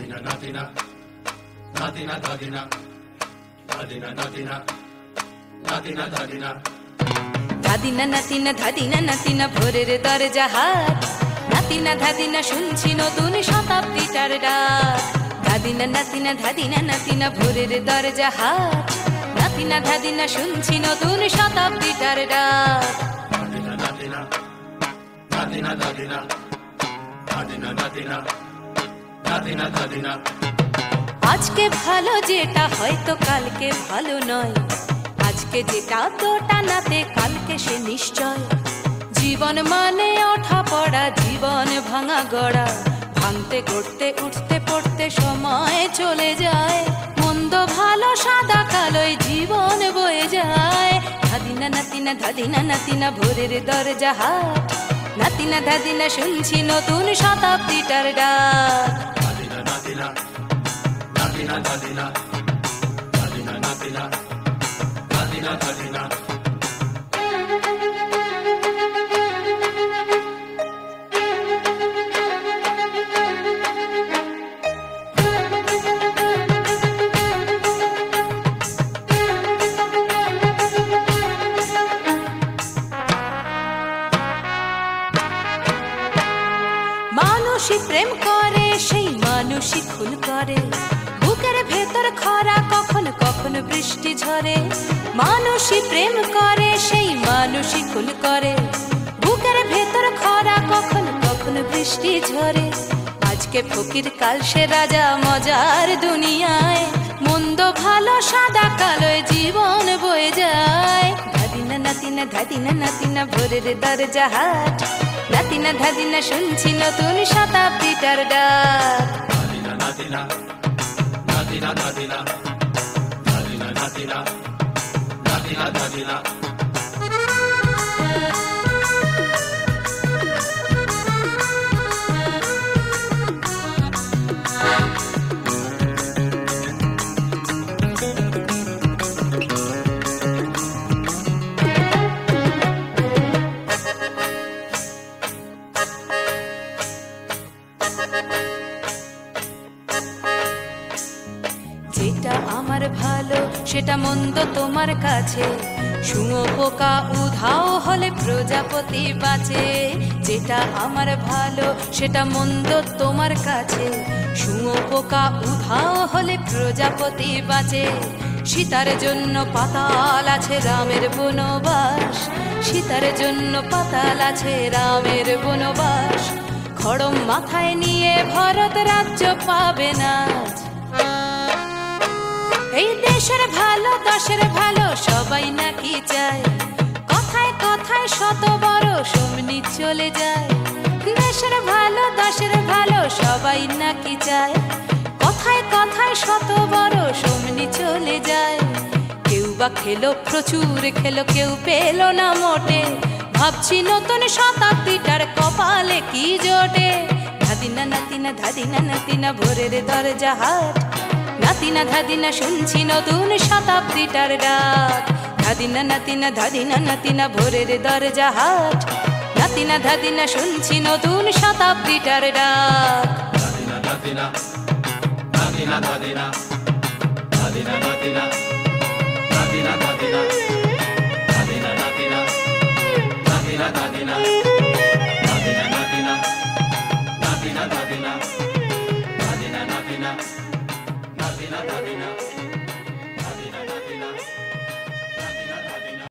Nadina, Nadina, Nadina, Nadina, Nadina, Nadina, Nadina, Nadina. ধাদিনা নাতিনা ধাদিনা নাতিনা ভোরের দরজা হাত নাতিনা ধাদিনা শুনছি নতুন শতাব্দীটার ডাক ধাদিনা নাতিনা ধাদিনা নাতিনা ভোরের দরজা হাত নাতিনা ধাদিনা শুনছি নতুন শতাব্দীটার ডাক Nadina, Nadina, Nadina, Nadina, Nadina, Nadina, Nadina, Nadina. আজকে ভালো যেটা হয়তো কালকে ভালো নয় আজকে যেটা তোটা নাতে কালকে সে নিশ্চয় জীবন মানে ওঠা পড়া জীবন ভাঙা গড়া ভাঙতে গড়তে উঠতে পড়তে সময় চলে যায় মন্দ ভালো সাদা কালোয় জীবন বয়ে যায় ধাদিনা নাতিনা ধাদিনা নাতিনা ভোরের দরজা হাট নাতিনা ধাদিনা শুনছি নতুন শতাব্দীটার ডাক Nadina, Nadina, Nadina, Nadina, Nadina, Nadina, Nadina, Nadina. মানুষই প্রেম করে সেই মানুষই খুন করে বুকের ভেতর খরা কখন কখন বৃষ্টি ঝরে মানুষই প্রেম করে সেই মানুষই খুন করে বুকের ভেতর খরা কখন কখন বৃষ্টি ঝরে আজকে ফকির কাল সে রাজা মজার দুনিয়ায় মন্দ ভালো সাদা কালোয় জীবন বয়ে যায় ধাদিনা নাতিনা ধাদিনা নাতিনা ভোরের দরজা হাট নাতিনা ধাদিনা শুনছি নতুন শতাব্দীটার ডাক Nadina, Nadina, Nadina, Nadina, Nadina, Nadina, Nadina, Nadina. যেটা আমার ভালো সেটা মন্দ তোমার কাছে শুঁয়ো পোকা উধাও হলে প্রজাপতি বাঁচে যেটা আমার ভালো সেটা মন্দ তোমার কাছে শুঁয়ো পোকা উধাও হলে প্রজাপতি বাঁচে সীতার জন্য পাতাল আছে রামের বনবাস সীতার জন্য পাতাল আছে রামের বনবাস খড়ম মাথায় নিয়ে ভরত রাজ্য পাবে না এই দেশের ভালো দশের ভালো সবাই নাকি চায় কথায় কথায় শত বড় সমনি চলে যায় দেশের ভালো দশের ভালো সবাই নাকি চায় কথায় কথায় শত বড় সমনি চলে যায় কেউ বা খেলো প্রচুর খেলো কেউ পেল না মোটে ভাবছি নতুন শতাব্দীটার কপালে কি জোটে ধাদিনা নাতিনা ধাদিনা নাতিনা ভোরের দরজা হাট নাতিনা ধাদিনা শুনছি নতুন শতাব্দীটার ডাক ধাদিনা নাতিনা ধাদিনা নাতিনা ভোরের দরজা হাট নাতিনা ধাদিনা শুনছি নতুন শতাব্দীটার ডাক Nadina, Nadina, Nadina, Nadina, Nadina, Nadina, Nadina, Nadina, Nadina, Nadina, Nadina, Nadina, Nadina, Nadina, Nadina, Nadina, Nadina, Nadina, Nadina, Nadina.